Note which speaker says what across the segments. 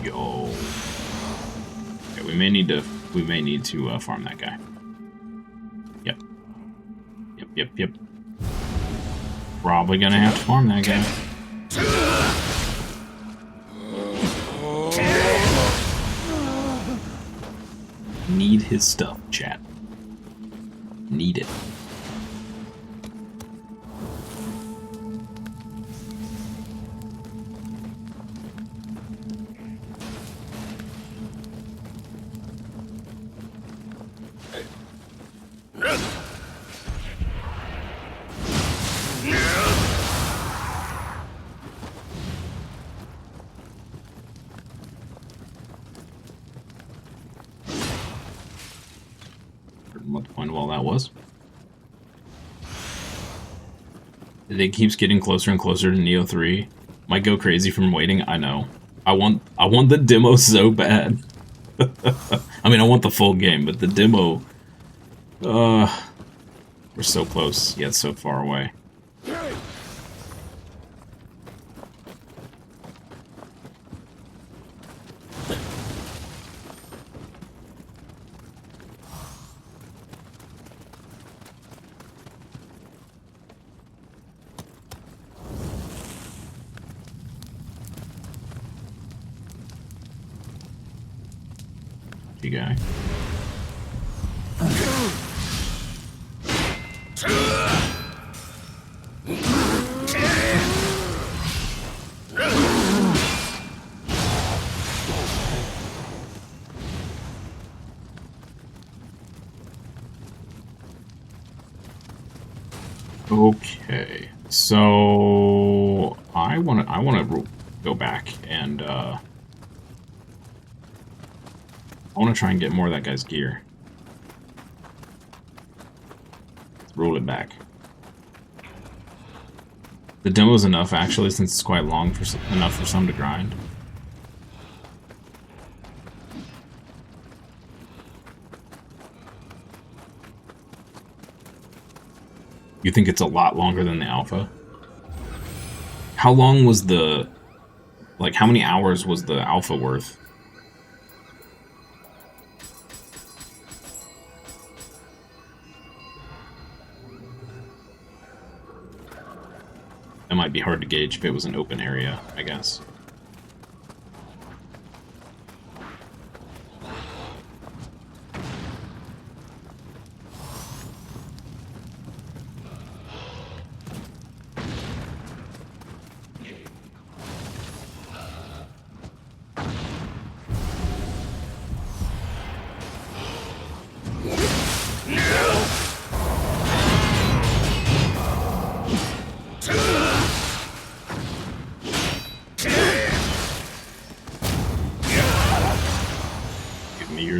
Speaker 1: Yo. Okay, we may need to farm that guy. Yep. Yep. Probably gonna have to farm that guy. Need his stuff, chat. Need it. What the point of all that was. It keeps getting closer and closer to Nioh 3. Might go crazy from waiting, I know. I want the demo so bad. I mean, I want the full game, but the demo... we're so close, yet so far away. Guy. Okay, so I want to go back and I want to try and get more of that guy's gear. Let's roll it back. The demo's enough, actually, since it's quite long enough for some to grind. You think it's a lot longer than the alpha? How long was the... Like, how many hours was the alpha worth? That might be hard to gauge if it was an open area, I guess.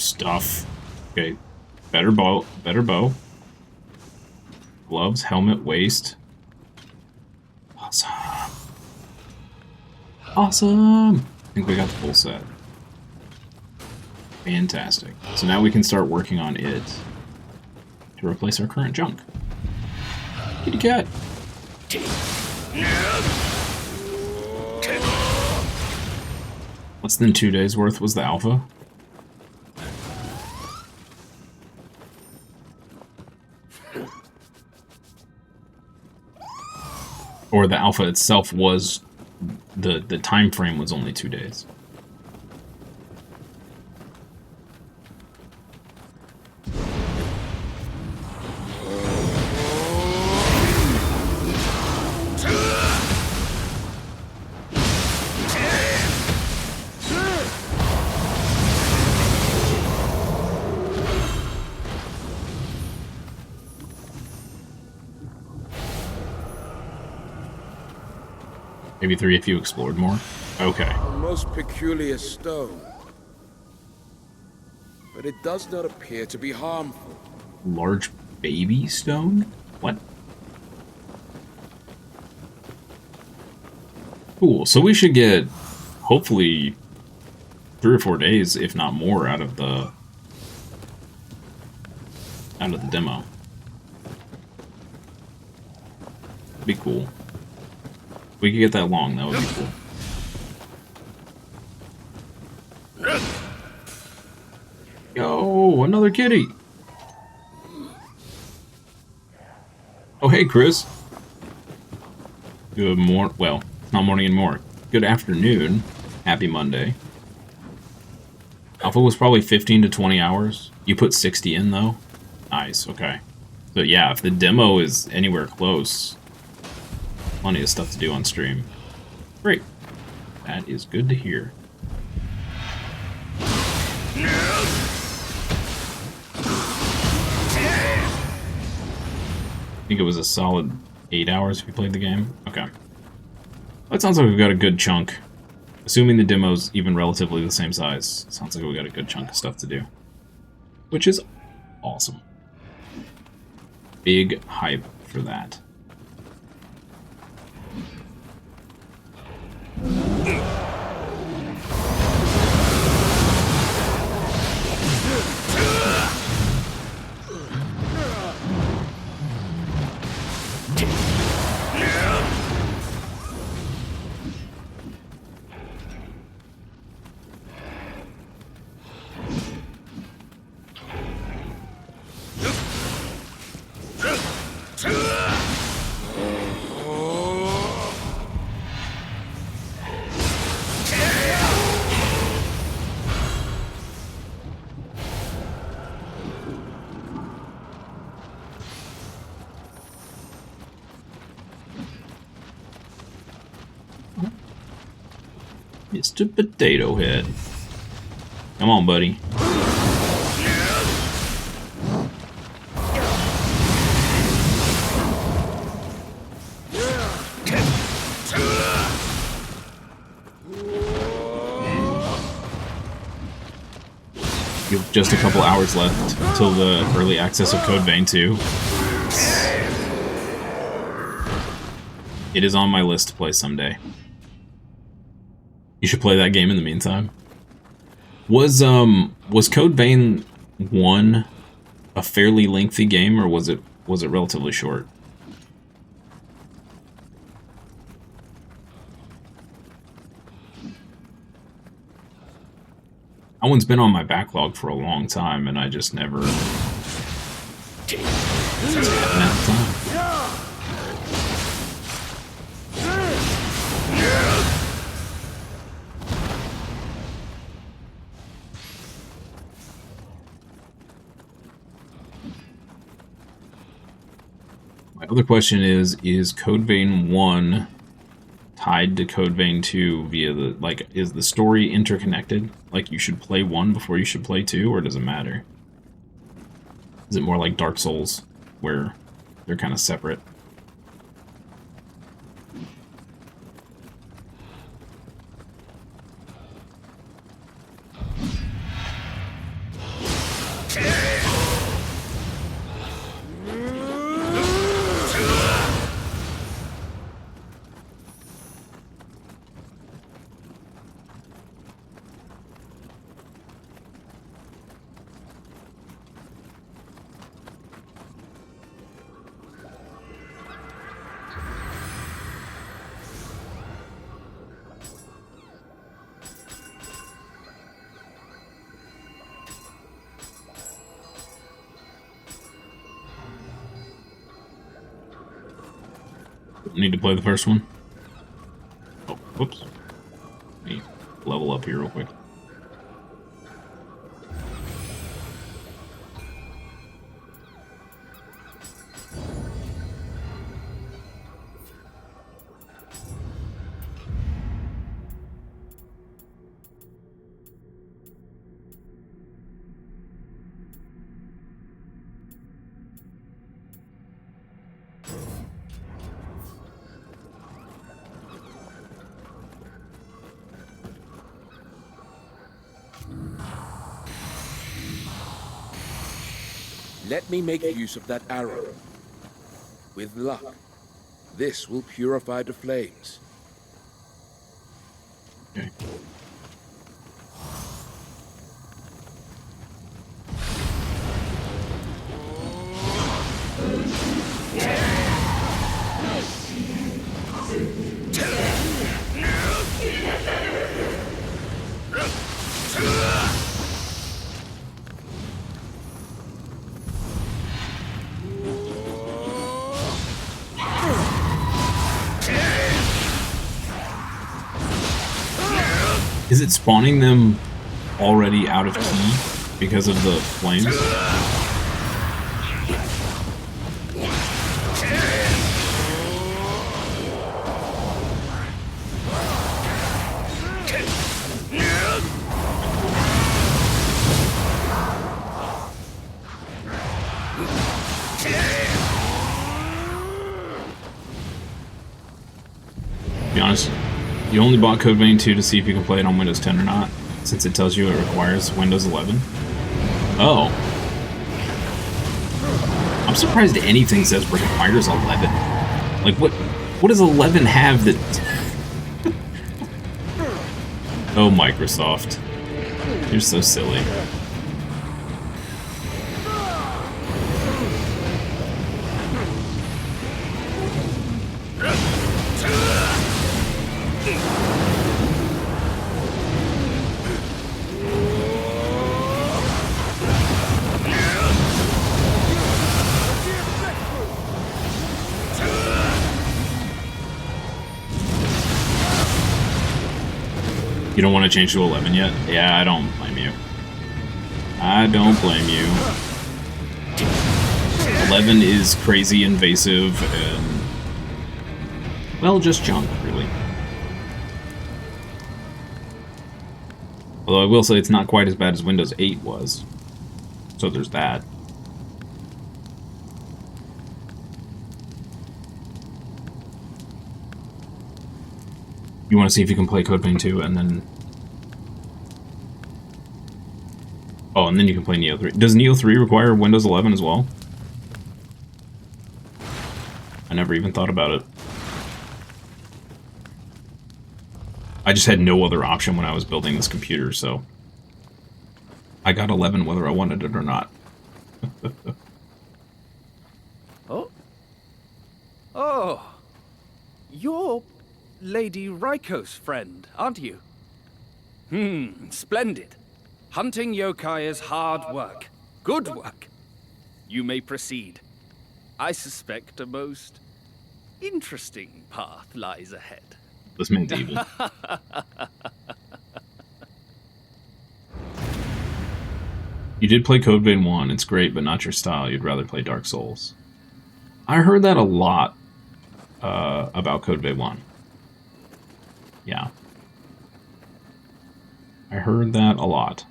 Speaker 1: Stuff. Okay. Better bow. Gloves, helmet, waist. Awesome. Awesome! I think we got the full set. Fantastic. So now we can start working on it to replace our current junk. Kitty cat! Less than 2 days worth was the alpha. Or the alpha itself was, the time frame was only 2 days. Maybe 3 if you explored more? Okay.
Speaker 2: A most peculiar stone. But it does not appear to be harmful.
Speaker 1: Large baby stone? What? Cool, so we should get, hopefully, 3 or 4 days, if not more, out of the demo. Be cool. If we could get that long, that would be cool. Yo, another kitty. Oh, hey, Chris. Good morning. Well, it's not morning anymore. Good afternoon. Happy Monday. Alpha was probably 15 to 20 hours. You put 60 in, though? Nice, okay. So, yeah, if the demo is anywhere close, plenty of stuff to do on stream. Great. That is good to hear. I think it was a solid 8 hours if we played the game. Okay. That sounds like we've got a good chunk. Assuming the demo's even relatively the same size, sounds like we've got a good chunk of stuff to do. Which is awesome. Big hype for that. Mr. Potato Head. Come on, buddy. You have just a couple hours left till the early access of Code Vein 2. It is on my list to play someday. You should play that game in the meantime. Was Code Vein 1 a fairly lengthy game, or was it relatively short? That one's been on my backlog for a long time, and I just never haven't had the time. My other question is Code Vein 1 tied to Code Vein 2 via the, like, is the story interconnected? Like, you should play 1 before you should play 2, or does it matter? Is it more like Dark Souls, where they're kind of separate? Need to play the first one. Oh, whoops. Let me level up here real quick.
Speaker 2: Let me make use of that arrow. With luck, this will purify the flames.
Speaker 1: Okay. Is it spawning them already out of key because of the flames? To be honest, you only bought Code Vein 2 to see if you can play it on Windows 10 or not, since it tells you it requires Windows 11. Oh. I'm surprised anything says requires 11. Like, what does 11 have that... Oh, Microsoft. You're so silly. You don't want to change to 11 yet? Yeah, I don't blame you. I don't blame you. 11 is crazy invasive and... well, just junk, really. Although I will say it's not quite as bad as Windows 8 was. So there's that. You want to see if you can play Code Vein 2 and then... oh, and then you can play Nioh 3. Does Nioh 3 require Windows 11 as well? I never even thought about it. I just had no other option when I was building this computer, so... I got 11 whether I wanted it or not.
Speaker 3: Oh? Oh! You're Lady Raiko's friend, aren't you? Splendid. Hunting yokai is hard work. Good work. You may proceed. I suspect a most interesting path lies ahead.
Speaker 1: This man's evil. You did play Code Vein 1. It's great, but not your style. You'd rather play Dark Souls. I heard that a lot about Code Vein 1. Yeah. I heard that a lot.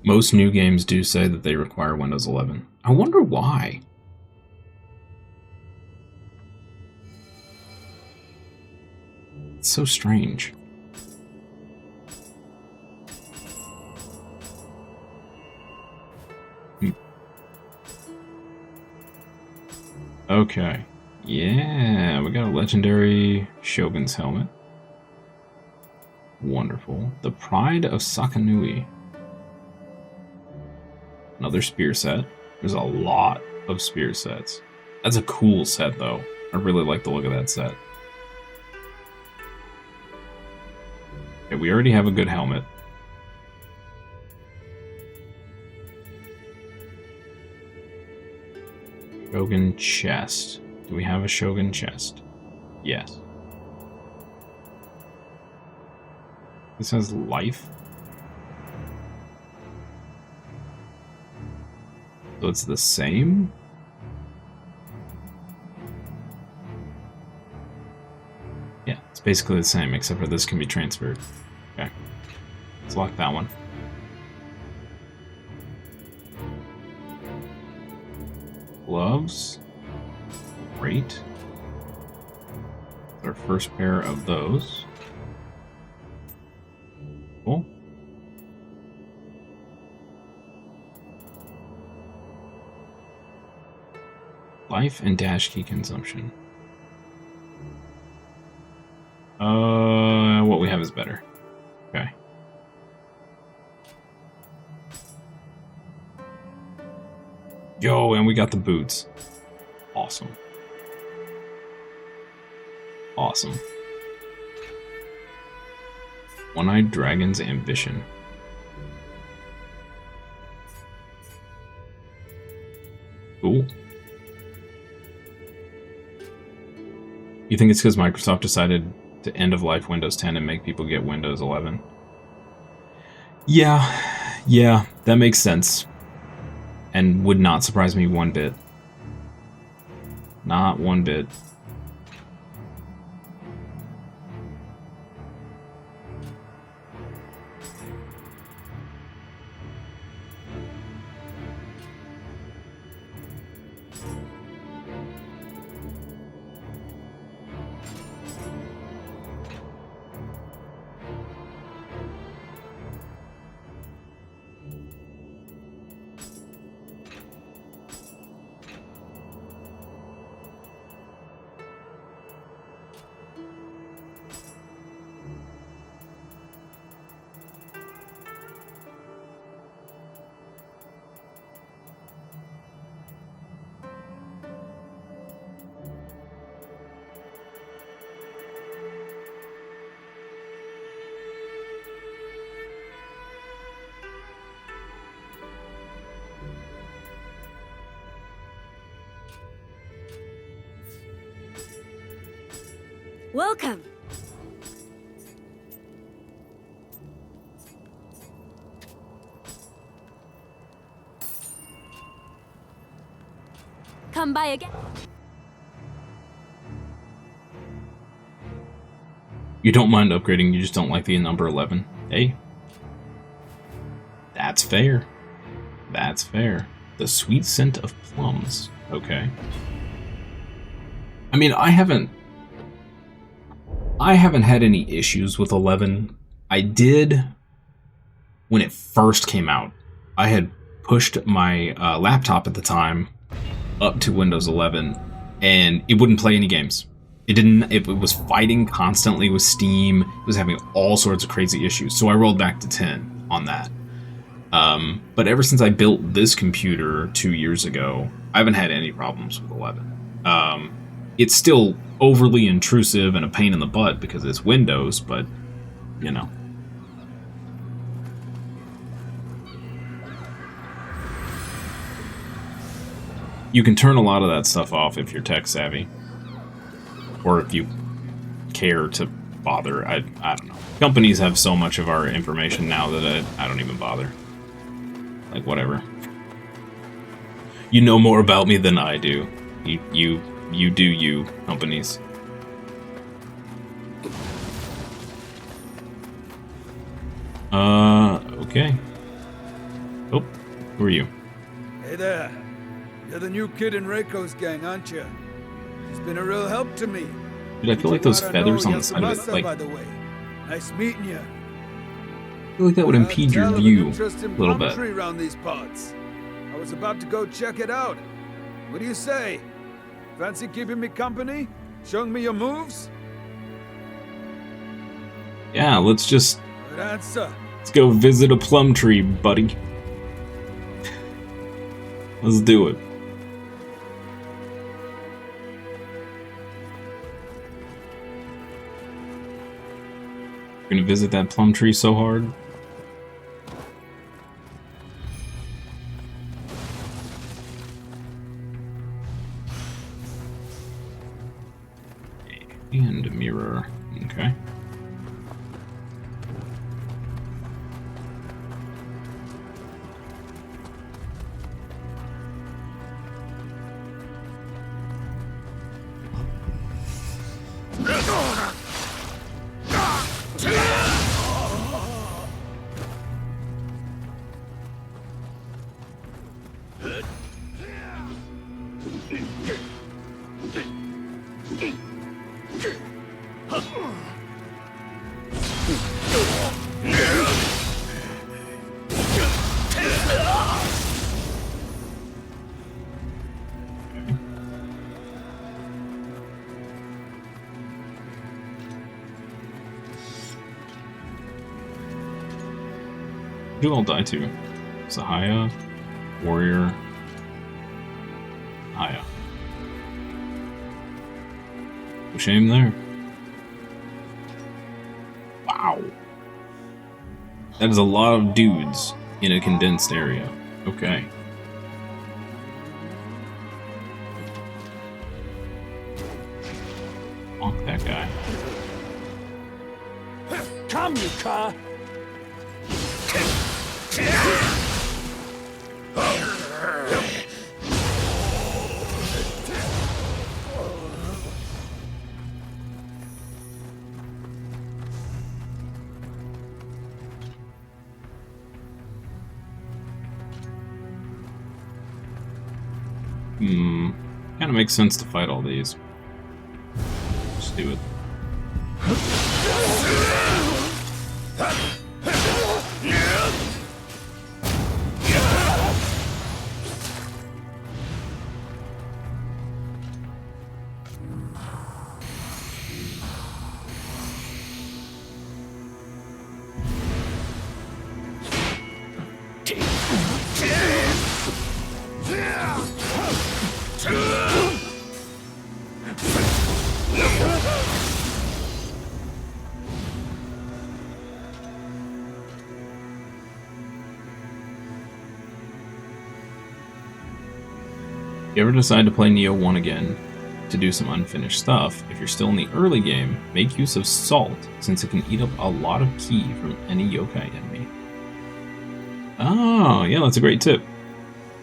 Speaker 1: Most new games do say that they require Windows 11. I wonder why. It's so strange. Okay. Yeah, we got a legendary Shogun's helmet. Wonderful. The Pride of Sakanui. Another spear set. There's a lot of spear sets. That's a cool set, though. I really like the look of that set. Okay, we already have a good helmet. Shogun chest. Do we have a Shogun chest? Yes. This has life. So it's the same? Yeah, it's basically the same, except for this can be transferred. Okay. Let's lock that one. Gloves. Great. Our first pair of those. Cool. Life and dash key consumption. What we have is better. Okay. Yo, and we got the boots. Awesome. Awesome. One-Eyed Dragon's Ambition. Cool. You think it's because Microsoft decided to end of life Windows 10 and make people get Windows 11? Yeah, that makes sense. And would not surprise me one bit. Not one bit.
Speaker 4: Welcome. Come by again.
Speaker 1: You don't mind upgrading, you just don't like the number 11. Hey. That's fair. That's fair. The sweet scent of plums. Okay. I mean, I haven't had any issues with 11. I did when it first came out. I had pushed my laptop at the time up to Windows 11, and it wouldn't play any games. It was fighting constantly with Steam. It was having all sorts of crazy issues. So I rolled back to 10 on that. But ever since I built this computer 2 years ago, I haven't had any problems with 11. It's still overly intrusive and a pain in the butt because it's Windows, but, you know. You can turn a lot of that stuff off if you're tech savvy. Or if you care to bother. I don't know. Companies have so much of our information now that I don't even bother. Like, whatever. You know more about me than I do. You do you, companies. Okay. Oh, who are you?
Speaker 5: Hey there. You're the new kid in Reiko's gang, aren't you? He's been a real help to me.
Speaker 1: Dude, I feel like those feathers on the side of it, like,
Speaker 5: by the way. Nice meeting you.
Speaker 1: I feel like that would impede your view a little bit.
Speaker 5: Around these parts. I was about to go check it out. What do you say? Fancy keeping me company? Showing me your moves?
Speaker 1: Yeah, let's just...
Speaker 5: Good answer.
Speaker 1: Let's go visit a plum tree, buddy. Let's do it. We're gonna visit that plum tree so hard. And a mirror. Okay. Who do all die to? Sahaya, Warrior, Haya. No shame there. Wow. That is a lot of dudes in a condensed area. Okay. Bonk that guy.
Speaker 3: Come, Yuka!
Speaker 1: Kind of makes sense to fight all these. Just do it. If you ever decide to play Nioh 1 again to do some unfinished stuff, if you're still in the early game, make use of Salt, since it can eat up a lot of ki from any yokai enemy. Oh, yeah, that's a great tip.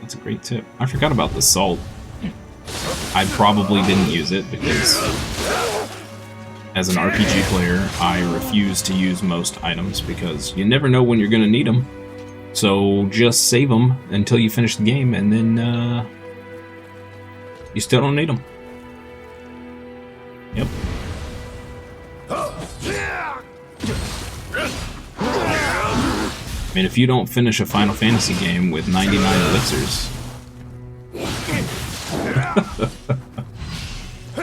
Speaker 1: That's a great tip. I forgot about the Salt. I probably didn't use it because as an RPG player, I refuse to use most items because you never know when you're going to need them. So just save them until you finish the game, and then you still don't need them. Yep. I mean, if you don't finish a Final Fantasy game with 99 elixirs,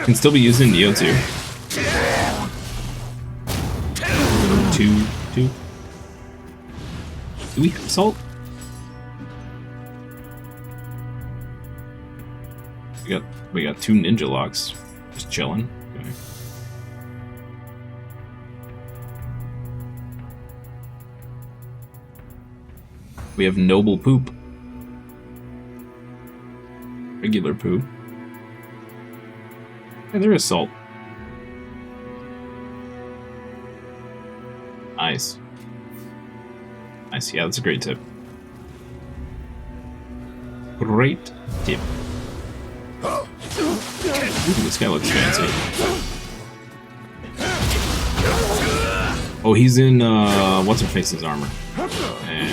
Speaker 1: can still be used in Nioh 2. Two. Do we have Salt? We got 2 ninja locks just chilling. Okay. We have noble poop. Regular poop. Yeah, there is Salt. Nice. Nice, yeah, that's a great tip. Great tip. Ooh, this guy looks fancy. Oh, he's in, what's-her-face's armor. Yeah.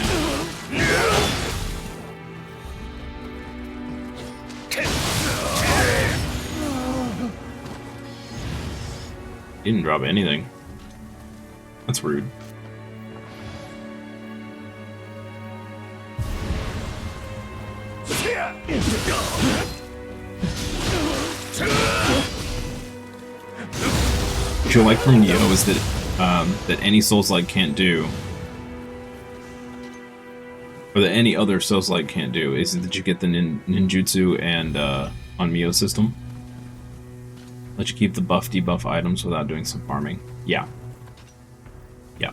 Speaker 1: Didn't drop anything. That's rude. What you like from Nioh is that any Souls-like can't do, or that any other Souls-like can't do, is that you get the ninjutsu and on Mio system. Let you keep the buff debuff items without doing some farming. Yeah. Yeah.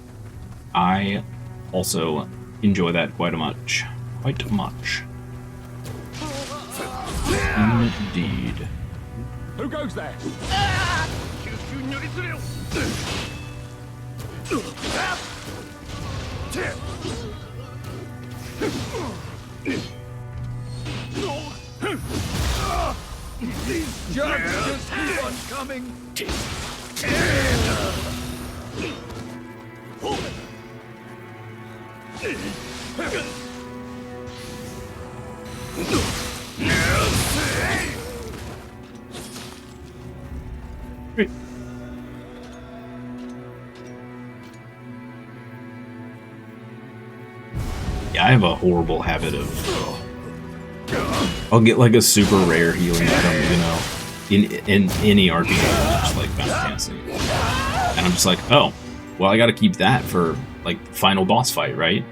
Speaker 1: I also enjoy that quite much. Quite much. Indeed.
Speaker 3: Who goes there?
Speaker 5: These jobs just keep on coming.
Speaker 1: Great. Yeah, I have a horrible habit of I'll get like a super rare healing item, you know, in any RPG, just like Final Fantasy, and I'm just like, oh, well, I got to keep that for like the final boss fight, right?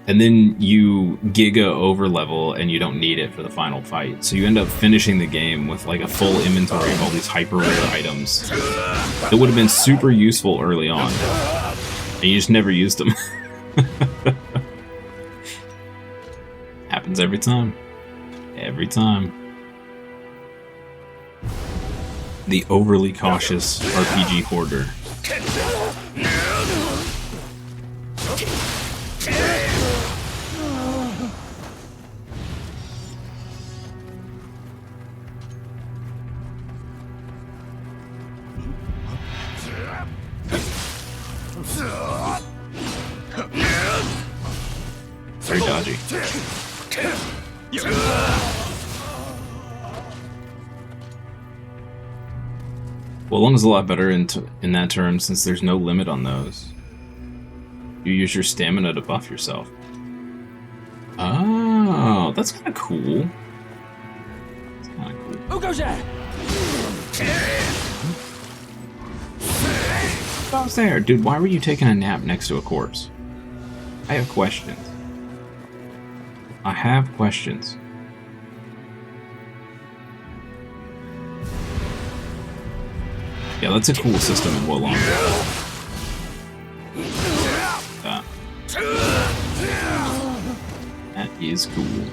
Speaker 1: And then you giga over level and you don't need it for the final fight, so you end up finishing the game with like a full inventory of all these hyper rare items that would have been super useful early on, and you just never used them. Happens every time. Every time. The overly cautious RPG hoarder. Very dodgy. Well, Lung is a lot better in that term since there's no limit on those. You use your stamina to buff yourself. Oh, that's kind of cool. That's kind of cool.
Speaker 4: Who goes there?
Speaker 1: I was there, dude. Why were you taking a nap next to a corpse? I have questions. I have questions. Yeah, that's a cool system in Wolong. That is cool.